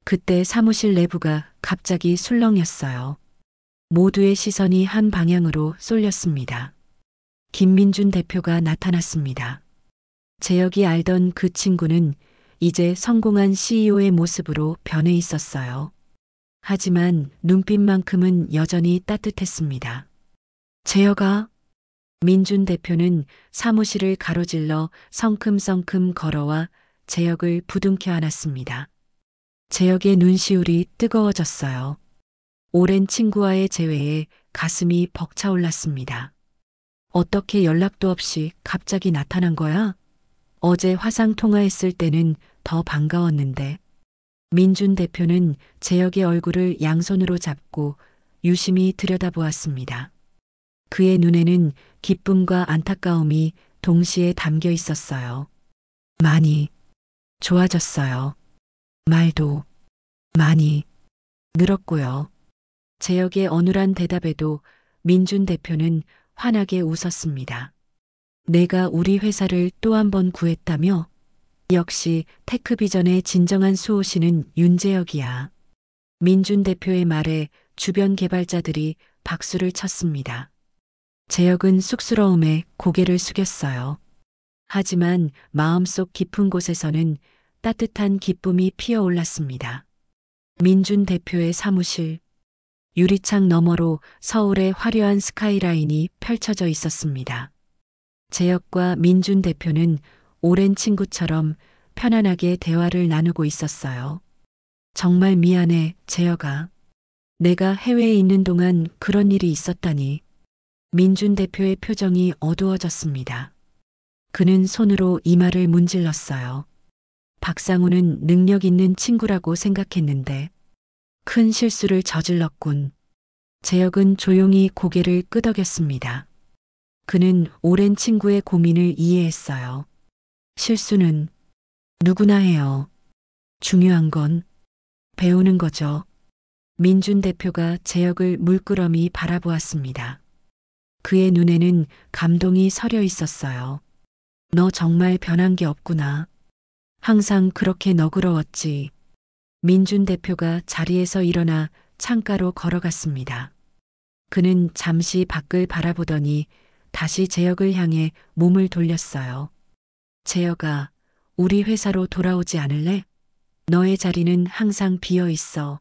그때 사무실 내부가 갑자기 술렁였어요. 모두의 시선이 한 방향으로 쏠렸습니다. 김민준 대표가 나타났습니다. 재혁이 알던 그 친구는 이제 성공한 CEO의 모습으로 변해 있었어요. 하지만 눈빛만큼은 여전히 따뜻했습니다. 재혁아, 민준 대표는 사무실을 가로질러 성큼성큼 걸어와 재혁을 부둥켜 안았습니다. 재혁의 눈시울이 뜨거워졌어요. 오랜 친구와의 재회에 가슴이 벅차올랐습니다. 어떻게 연락도 없이 갑자기 나타난 거야? 어제 화상 통화했을 때는 더 반가웠는데. 민준 대표는 재혁의 얼굴을 양손으로 잡고 유심히 들여다보았습니다. 그의 눈에는 기쁨과 안타까움이 동시에 담겨 있었어요. 많이 좋아졌어요. 말도 많이 늘었고요. 재혁의 어눌한 대답에도 민준 대표는 환하게 웃었습니다. 내가 우리 회사를 또 한 번 구했다며? 역시 테크비전의 진정한 수호신은 윤재혁이야. 민준 대표의 말에 주변 개발자들이 박수를 쳤습니다. 재혁은 쑥스러움에 고개를 숙였어요. 하지만 마음속 깊은 곳에서는 따뜻한 기쁨이 피어올랐습니다. 민준 대표의 사무실. 유리창 너머로 서울의 화려한 스카이라인이 펼쳐져 있었습니다. 재혁과 민준 대표는 오랜 친구처럼 편안하게 대화를 나누고 있었어요. 정말 미안해, 재혁아. 내가 해외에 있는 동안 그런 일이 있었다니. 민준 대표의 표정이 어두워졌습니다. 그는 손으로 이마를 문질렀어요. 박상우는 능력 있는 친구라고 생각했는데 큰 실수를 저질렀군. 재혁은 조용히 고개를 끄덕였습니다. 그는 오랜 친구의 고민을 이해했어요. 실수는 누구나 해요. 중요한 건 배우는 거죠. 민준 대표가 재혁을 물끄러미 바라보았습니다. 그의 눈에는 감동이 서려 있었어요. 너 정말 변한 게 없구나. 항상 그렇게 너그러웠지. 민준 대표가 자리에서 일어나 창가로 걸어갔습니다. 그는 잠시 밖을 바라보더니 다시 재혁을 향해 몸을 돌렸어요. 재혁아, 우리 회사로 돌아오지 않을래? 너의 자리는 항상 비어 있어.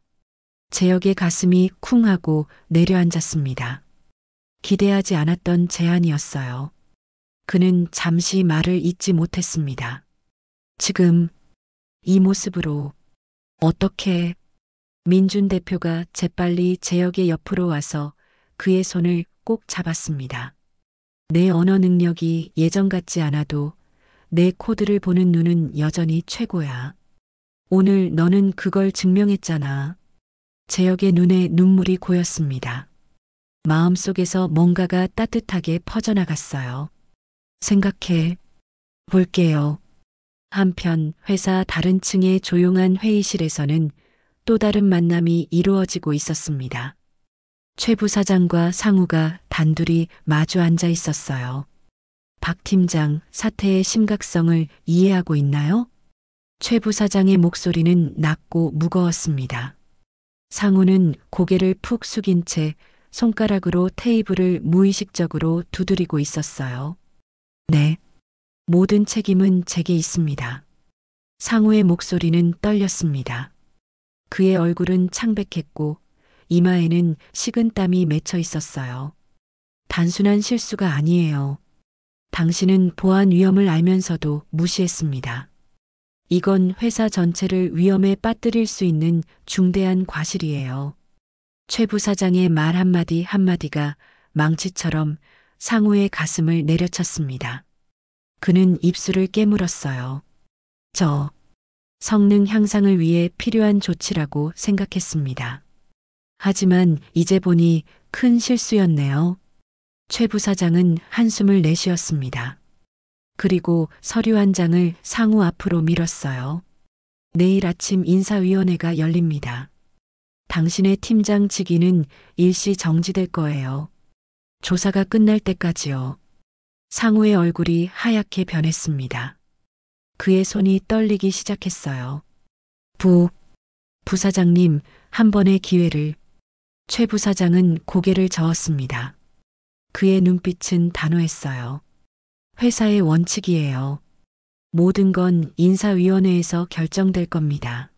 재혁의 가슴이 쿵 하고 내려앉았습니다. 기대하지 않았던 제안이었어요. 그는 잠시 말을 잇지 못했습니다. 지금 이 모습으로 어떻게? 민준 대표가 재빨리 재혁의 옆으로 와서 그의 손을 꼭 잡았습니다. 내 언어 능력이 예전 같지 않아도 내 코드를 보는 눈은 여전히 최고야. 오늘 너는 그걸 증명했잖아. 재혁의 눈에 눈물이 고였습니다. 마음속에서 뭔가가 따뜻하게 퍼져나갔어요. 생각해 볼게요. 한편 회사 다른 층의 조용한 회의실에서는 또 다른 만남이 이루어지고 있었습니다. 최 부사장과 상우가 단둘이 마주 앉아 있었어요. 박 팀장, 사태의 심각성을 이해하고 있나요? 최 부사장의 목소리는 낮고 무거웠습니다. 상우는 고개를 푹 숙인 채 손가락으로 테이블을 무의식적으로 두드리고 있었어요. 네. 모든 책임은 제게 있습니다. 상우의 목소리는 떨렸습니다. 그의 얼굴은 창백했고 이마에는 식은땀이 맺혀 있었어요. 단순한 실수가 아니에요. 당신은 보안 위험을 알면서도 무시했습니다. 이건 회사 전체를 위험에 빠뜨릴 수 있는 중대한 과실이에요. 최 부사장의 말 한마디 한마디가 망치처럼 상우의 가슴을 내려쳤습니다. 그는 입술을 깨물었어요. 저 성능 향상을 위해 필요한 조치라고 생각했습니다. 하지만 이제 보니 큰 실수였네요. 최 부사장은 한숨을 내쉬었습니다. 그리고 서류 한 장을 상우 앞으로 밀었어요. 내일 아침 인사위원회가 열립니다. 당신의 팀장 직위는 일시 정지될 거예요. 조사가 끝날 때까지요. 상우의 얼굴이 하얗게 변했습니다. 그의 손이 떨리기 시작했어요. 부사장님, 한 번의 기회를. 최 부사장은 고개를 저었습니다. 그의 눈빛은 단호했어요. 회사의 원칙이에요. 모든 건 인사위원회에서 결정될 겁니다.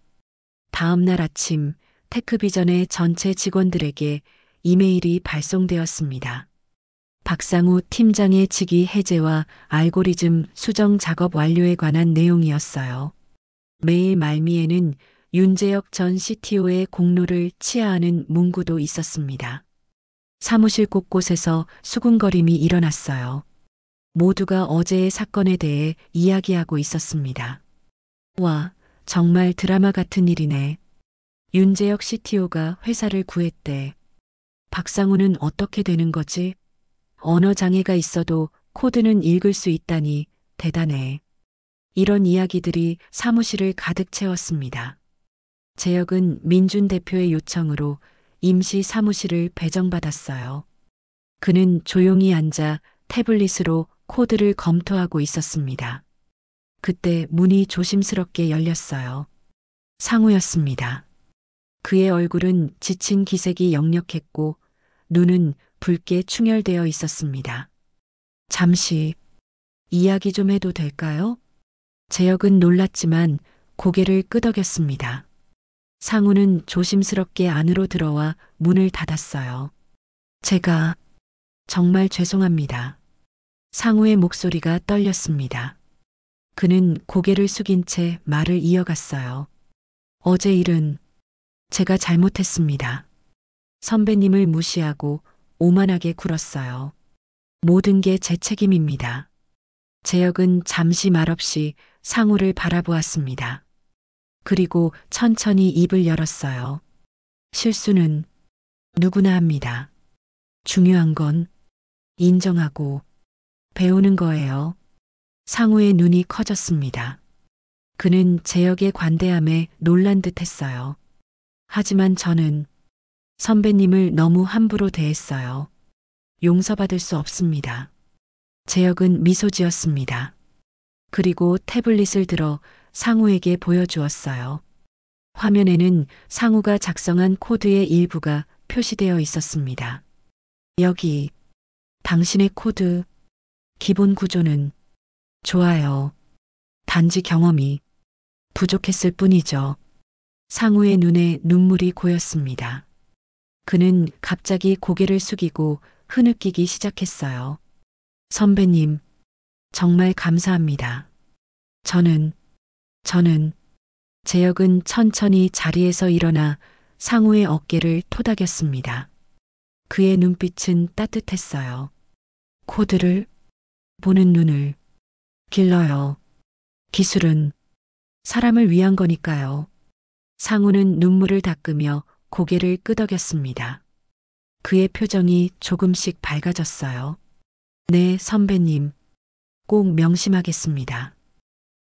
다음 날 아침 테크비전의 전체 직원들에게 이메일이 발송되었습니다. 박상우 팀장의 직위 해제와 알고리즘 수정 작업 완료에 관한 내용이었어요. 메일 말미에는 윤재혁 전 CTO의 공로를 치하하는 문구도 있었습니다. 사무실 곳곳에서 수군거림이 일어났어요. 모두가 어제의 사건에 대해 이야기하고 있었습니다. 와, 정말 드라마 같은 일이네. 윤재혁 CTO가 회사를 구했대. 박상우는 어떻게 되는 거지? 언어 장애가 있어도 코드는 읽을 수 있다니 대단해. 이런 이야기들이 사무실을 가득 채웠습니다. 재혁은 민준 대표의 요청으로 임시 사무실을 배정받았어요. 그는 조용히 앉아 태블릿으로 코드를 검토하고 있었습니다. 그때 문이 조심스럽게 열렸어요. 상우였습니다. 그의 얼굴은 지친 기색이 역력했고 눈은 붉게 충혈되어 있었습니다. 잠시 이야기 좀 해도 될까요? 재혁은 놀랐지만 고개를 끄덕였습니다. 상우는 조심스럽게 안으로 들어와 문을 닫았어요. 제가 정말 죄송합니다. 상우의 목소리가 떨렸습니다. 그는 고개를 숙인 채 말을 이어갔어요. 어제 일은 제가 잘못했습니다. 선배님을 무시하고 오만하게 굴었어요. 모든 게 제 책임입니다. 재혁은 잠시 말없이 상우를 바라보았습니다. 그리고 천천히 입을 열었어요. 실수는 누구나 합니다. 중요한 건 인정하고 배우는 거예요. 상우의 눈이 커졌습니다. 그는 재혁의 관대함에 놀란 듯 했어요. 하지만 저는 선배님을 너무 함부로 대했어요. 용서받을 수 없습니다. 재혁은 미소 지었습니다. 그리고 태블릿을 들어 상우에게 보여주었어요. 화면에는 상우가 작성한 코드의 일부가 표시되어 있었습니다. 여기 당신의 코드 기본 구조는 좋아요. 단지 경험이 부족했을 뿐이죠. 상우의 눈에 눈물이 고였습니다. 그는 갑자기 고개를 숙이고 흐느끼기 시작했어요. 선배님, 정말 감사합니다. 저는 재혁은 천천히 자리에서 일어나 상우의 어깨를 토닥였습니다. 그의 눈빛은 따뜻했어요. 코드를 보는 눈을 길러요. 기술은 사람을 위한 거니까요. 상우는 눈물을 닦으며 고개를 끄덕였습니다. 그의 표정이 조금씩 밝아졌어요. 네, 선배님. 꼭 명심하겠습니다.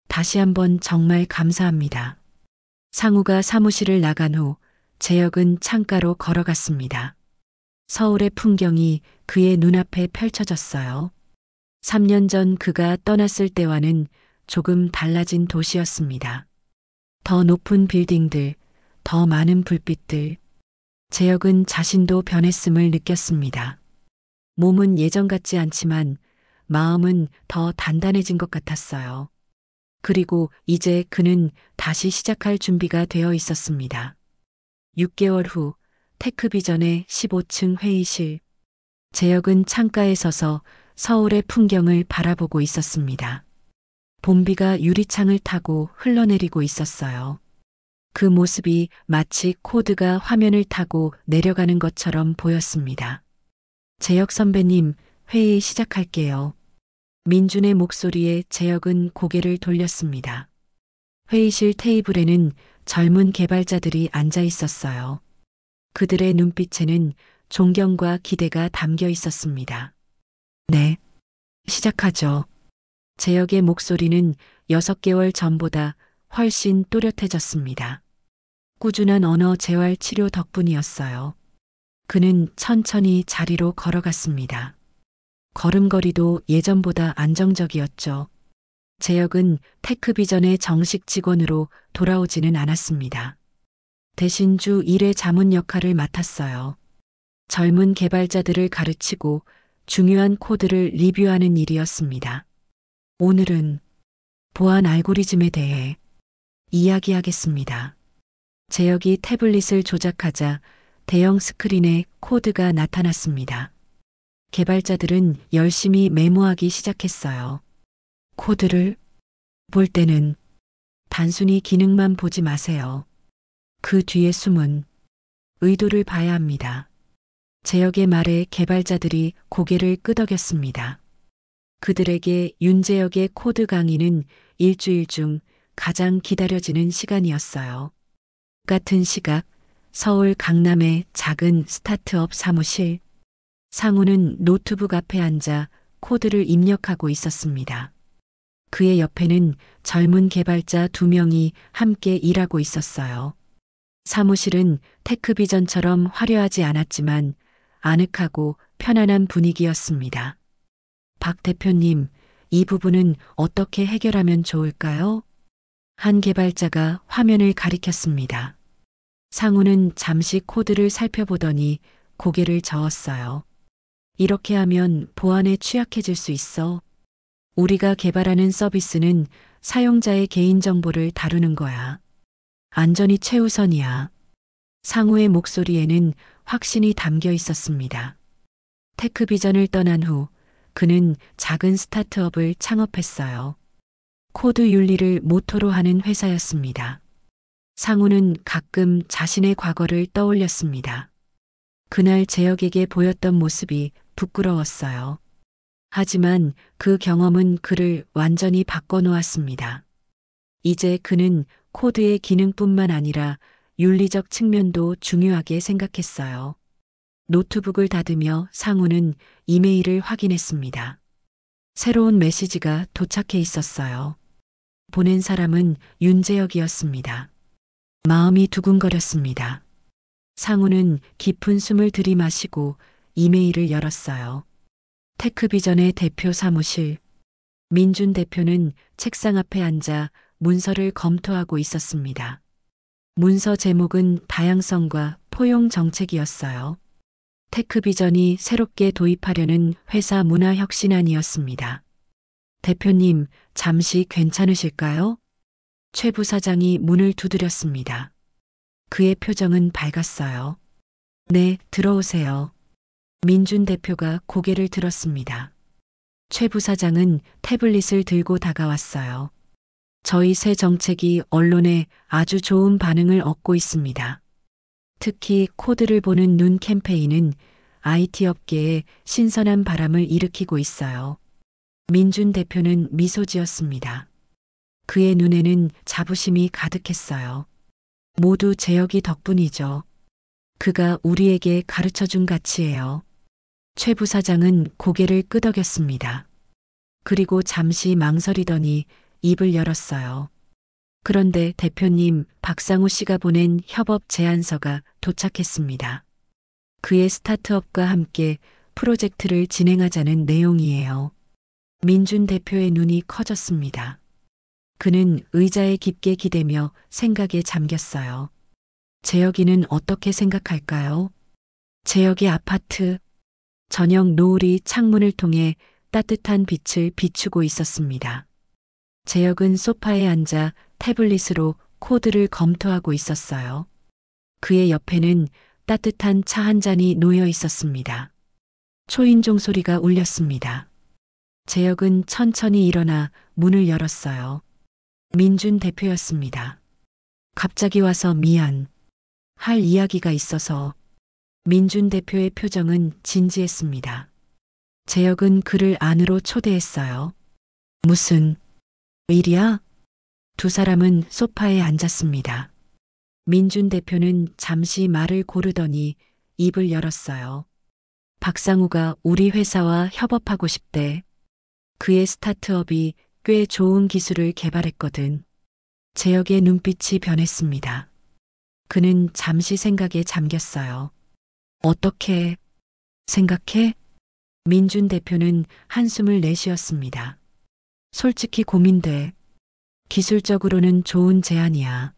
다시 한번 정말 감사합니다. 상우가 사무실을 나간 후 재혁은 창가로 걸어갔습니다. 서울의 풍경이 그의 눈앞에 펼쳐졌어요. 3년 전 그가 떠났을 때와는 조금 달라진 도시였습니다. 더 높은 빌딩들, 더 많은 불빛들. 재혁은 자신도 변했음을 느꼈습니다. 몸은 예전 같지 않지만 마음은 더 단단해진 것 같았어요. 그리고 이제 그는 다시 시작할 준비가 되어 있었습니다. 6개월 후 테크비전의 15층 회의실. 재혁은 창가에 서서 서울의 풍경을 바라보고 있었습니다. 봄비가 유리창을 타고 흘러내리고 있었어요. 그 모습이 마치 코드가 화면을 타고 내려가는 것처럼 보였습니다. 재혁 선배님, 회의 시작할게요. 민준의 목소리에 재혁은 고개를 돌렸습니다. 회의실 테이블에는 젊은 개발자들이 앉아 있었어요. 그들의 눈빛에는 존경과 기대가 담겨 있었습니다. 네, 시작하죠. 재혁의 목소리는 6개월 전보다 훨씬 또렷해졌습니다. 꾸준한 언어 재활 치료 덕분이었어요. 그는 천천히 자리로 걸어갔습니다. 걸음걸이도 예전보다 안정적이었죠. 재혁은 테크비전의 정식 직원으로 돌아오지는 않았습니다. 대신 주 1회 자문 역할을 맡았어요. 젊은 개발자들을 가르치고 중요한 코드를 리뷰하는 일이었습니다. 오늘은 보안 알고리즘에 대해 이야기하겠습니다. 재혁이 태블릿을 조작하자 대형 스크린에 코드가 나타났습니다. 개발자들은 열심히 메모하기 시작했어요. 코드를 볼 때는 단순히 기능만 보지 마세요. 그 뒤에 숨은 의도를 봐야 합니다. 재혁의 말에 개발자들이 고개를 끄덕였습니다. 그들에게 윤재혁의 코드 강의는 일주일 중 가장 기다려지는 시간이었어요. 같은 시각 서울 강남의 작은 스타트업 사무실. 상우는 노트북 앞에 앉아 코드를 입력하고 있었습니다. 그의 옆에는 젊은 개발자 2명이 함께 일하고 있었어요. 사무실은 테크비전처럼 화려하지 않았지만 아늑하고 편안한 분위기였습니다. 박 대표님, 이 부분은 어떻게 해결하면 좋을까요? 한 개발자가 화면을 가리켰습니다. 상우는 잠시 코드를 살펴보더니 고개를 저었어요. 이렇게 하면 보안에 취약해질 수 있어. 우리가 개발하는 서비스는 사용자의 개인정보를 다루는 거야. 안전이 최우선이야. 상우의 목소리에는 확신이 담겨 있었습니다. 테크비전을 떠난 후 그는 작은 스타트업을 창업했어요. 코드 윤리를 모토로 하는 회사였습니다. 상우는 가끔 자신의 과거를 떠올렸습니다. 그날 재혁에게 보였던 모습이 부끄러웠어요. 하지만 그 경험은 그를 완전히 바꿔놓았습니다. 이제 그는 코드의 기능뿐만 아니라 윤리적 측면도 중요하게 생각했어요. 노트북을 닫으며 상우는 이메일을 확인했습니다. 새로운 메시지가 도착해 있었어요. 보낸 사람은 윤재혁이었습니다. 마음이 두근거렸습니다. 상우는 깊은 숨을 들이마시고 이메일을 열었어요. 테크비전의 대표 사무실. 민준 대표는 책상 앞에 앉아 문서를 검토하고 있었습니다. 문서 제목은 다양성과 포용 정책이었어요. 테크비전이 새롭게 도입하려는 회사 문화 혁신안이었습니다. 대표님, 잠시 괜찮으실까요? 최 부사장이 문을 두드렸습니다. 그의 표정은 밝았어요. 네, 들어오세요. 민준 대표가 고개를 들었습니다. 최 부사장은 태블릿을 들고 다가왔어요. 저희 새 정책이 언론에 아주 좋은 반응을 얻고 있습니다. 특히 코드를 보는 눈 캠페인은 IT 업계에 신선한 바람을 일으키고 있어요. 민준 대표는 미소 지었습니다. 그의 눈에는 자부심이 가득했어요. 모두 재혁이 덕분이죠. 그가 우리에게 가르쳐준 가치예요. 최 부사장은 고개를 끄덕였습니다. 그리고 잠시 망설이더니 입을 열었어요. 그런데 대표님, 박상우 씨가 보낸 협업 제안서가 도착했습니다. 그의 스타트업과 함께 프로젝트를 진행하자는 내용이에요. 민준 대표의 눈이 커졌습니다. 그는 의자에 깊게 기대며 생각에 잠겼어요. 재혁이는 어떻게 생각할까요? 재혁의 아파트. 저녁 노을이 창문을 통해 따뜻한 빛을 비추고 있었습니다. 재혁은 소파에 앉아 태블릿으로 코드를 검토하고 있었어요. 그의 옆에는 따뜻한 차 한 잔이 놓여 있었습니다. 초인종 소리가 울렸습니다. 재혁은 천천히 일어나 문을 열었어요. 민준 대표였습니다. 갑자기 와서 미안. 할 이야기가 있어서. 민준 대표의 표정은 진지했습니다. 재혁은 그를 안으로 초대했어요. 무슨 일이야? 두 사람은 소파에 앉았습니다. 민준 대표는 잠시 말을 고르더니 입을 열었어요. 박상우가 우리 회사와 협업하고 싶대. 그의 스타트업이 꽤 좋은 기술을 개발했거든. 재혁의 눈빛이 변했습니다. 그는 잠시 생각에 잠겼어요. 어떻게 생각해? 민준 대표는 한숨을 내쉬었습니다. 솔직히 고민돼. 기술적으로는 좋은 제안이야.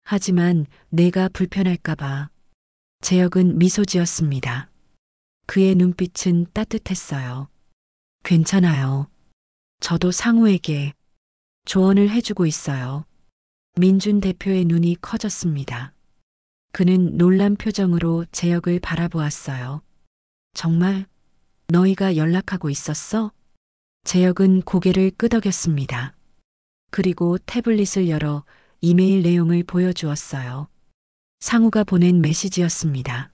하지만 내가 불편할까봐. 재혁은 미소 지었습니다. 그의 눈빛은 따뜻했어요. 괜찮아요. 저도 상우에게 조언을 해주고 있어요. 민준 대표의 눈이 커졌습니다. 그는 놀란 표정으로 재혁을 바라보았어요. 정말 너희가 연락하고 있었어? 재혁은 고개를 끄덕였습니다. 그리고 태블릿을 열어 이메일 내용을 보여주었어요. 상우가 보낸 메시지였습니다.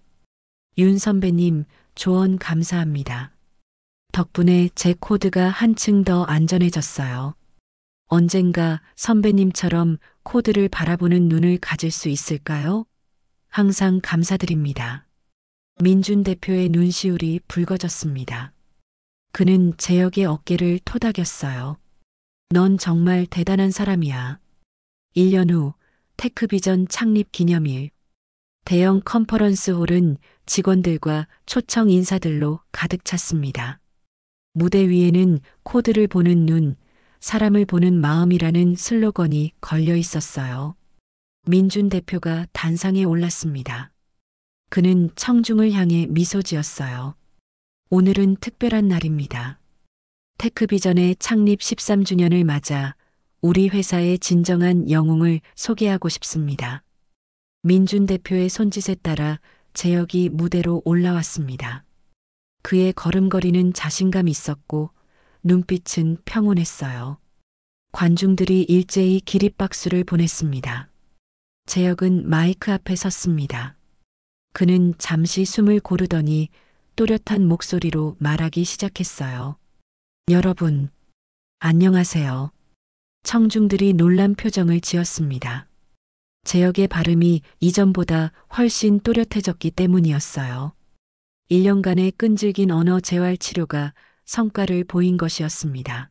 윤 선배님, 조언 감사합니다. 덕분에 제 코드가 한층 더 안전해졌어요. 언젠가 선배님처럼 코드를 바라보는 눈을 가질 수 있을까요? 항상 감사드립니다. 민준 대표의 눈시울이 붉어졌습니다. 그는 재혁의 어깨를 토닥였어요. 넌 정말 대단한 사람이야. 1년 후 테크비전 창립 기념일. 대형 컨퍼런스 홀은 직원들과 초청 인사들로 가득 찼습니다. 무대 위에는 코드를 보는 눈, 사람을 보는 마음이라는 슬로건이 걸려 있었어요. 민준 대표가 단상에 올랐습니다. 그는 청중을 향해 미소 지었어요. 오늘은 특별한 날입니다. 테크비전의 창립 13주년을 맞아 우리 회사의 진정한 영웅을 소개하고 싶습니다. 민준 대표의 손짓에 따라 재혁이 무대로 올라왔습니다. 그의 걸음걸이는 자신감 있었고 눈빛은 평온했어요. 관중들이 일제히 기립박수를 보냈습니다. 재혁은 마이크 앞에 섰습니다. 그는 잠시 숨을 고르더니 또렷한 목소리로 말하기 시작했어요. 여러분, 안녕하세요. 청중들이 놀란 표정을 지었습니다. 재혁의 발음이 이전보다 훨씬 또렷해졌기 때문이었어요. 1년간의 끈질긴 언어 재활 치료가 성과를 보인 것이었습니다.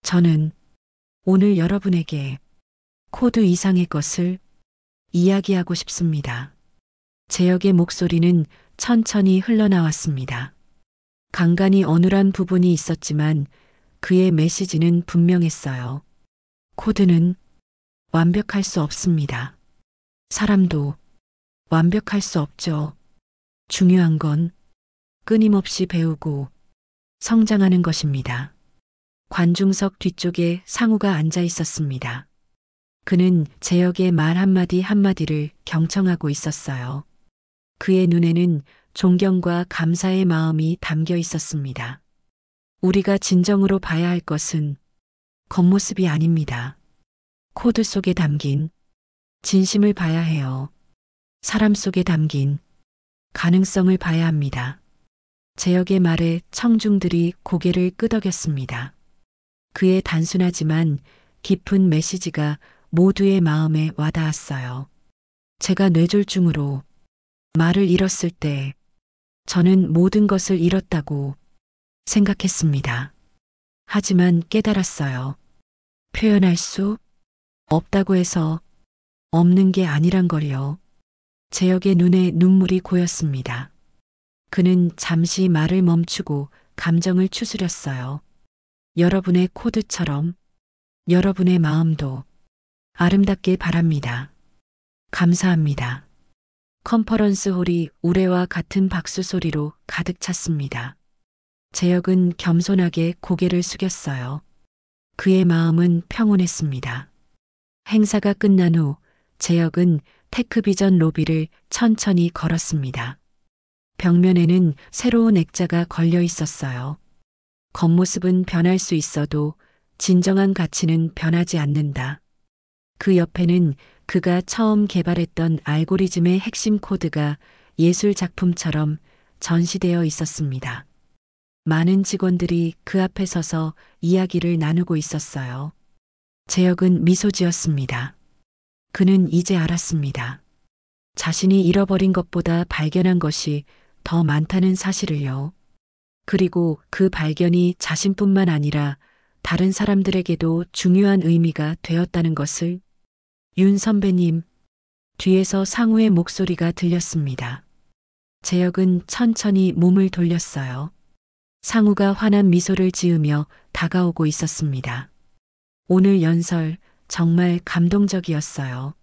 저는 오늘 여러분에게 코드 이상의 것을 이야기하고 싶습니다. 재혁의 목소리는 천천히 흘러나왔습니다. 간간이 어눌한 부분이 있었지만 그의 메시지는 분명했어요. 코드는 완벽할 수 없습니다. 사람도 완벽할 수 없죠. 중요한 건 끊임없이 배우고 성장하는 것입니다. 관중석 뒤쪽에 상우가 앉아 있었습니다. 그는 재혁의 말 한마디 한마디를 경청하고 있었어요. 그의 눈에는 존경과 감사의 마음이 담겨 있었습니다. 우리가 진정으로 봐야 할 것은 겉모습이 아닙니다. 코드 속에 담긴 진심을 봐야 해요. 사람 속에 담긴 가능성을 봐야 합니다. 재혁의 말에 청중들이 고개를 끄덕였습니다. 그의 단순하지만 깊은 메시지가 모두의 마음에 와닿았어요. 제가 뇌졸중으로 말을 잃었을 때 저는 모든 것을 잃었다고 생각했습니다. 하지만 깨달았어요. 표현할 수 없다고 해서 없는 게 아니란 걸요. 재혁의 눈에 눈물이 고였습니다. 그는 잠시 말을 멈추고 감정을 추스렸어요. 여러분의 코드처럼 여러분의 마음도 아름답길 바랍니다. 감사합니다. 컨퍼런스 홀이 우레와 같은 박수 소리로 가득 찼습니다. 재혁은 겸손하게 고개를 숙였어요. 그의 마음은 평온했습니다. 행사가 끝난 후 재혁은 테크비전 로비를 천천히 걸었습니다. 벽면에는 새로운 액자가 걸려 있었어요. 겉모습은 변할 수 있어도 진정한 가치는 변하지 않는다. 그 옆에는 그가 처음 개발했던 알고리즘의 핵심 코드가 예술 작품처럼 전시되어 있었습니다. 많은 직원들이 그 앞에 서서 이야기를 나누고 있었어요. 재혁은 미소 지었습니다. 그는 이제 알았습니다. 자신이 잃어버린 것보다 발견한 것이 더 많다는 사실을요. 그리고 그 발견이 자신뿐만 아니라 다른 사람들에게도 중요한 의미가 되었다는 것을. 윤 선배님, 뒤에서 상우의 목소리가 들렸습니다. 재혁은 천천히 몸을 돌렸어요. 상우가 환한 미소를 지으며 다가오고 있었습니다. 오늘 연설 정말 감동적이었어요.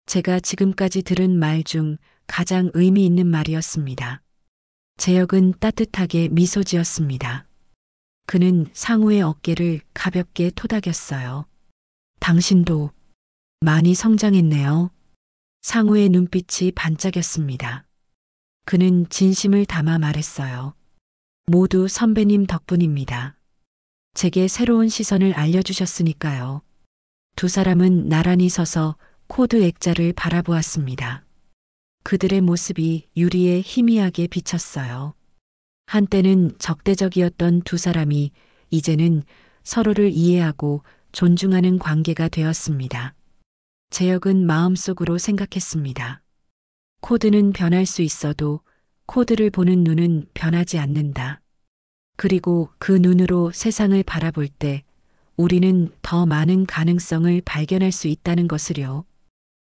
제가 지금까지 들은 말 중 가장 의미 있는 말이었습니다. 재혁은 따뜻하게 미소 지었습니다. 그는 상우의 어깨를 가볍게 토닥였어요. 당신도 많이 성장했네요. 상우의 눈빛이 반짝였습니다. 그는 진심을 담아 말했어요. 모두 선배님 덕분입니다. 제게 새로운 시선을 알려주셨으니까요. 두 사람은 나란히 서서 코드 액자를 바라보았습니다. 그들의 모습이 유리에 희미하게 비쳤어요. 한때는 적대적이었던 두 사람이 이제는 서로를 이해하고 존중하는 관계가 되었습니다. 재혁은 마음속으로 생각했습니다. 코드는 변할 수 있어도 코드를 보는 눈은 변하지 않는다. 그리고 그 눈으로 세상을 바라볼 때 우리는 더 많은 가능성을 발견할 수 있다는 것을요.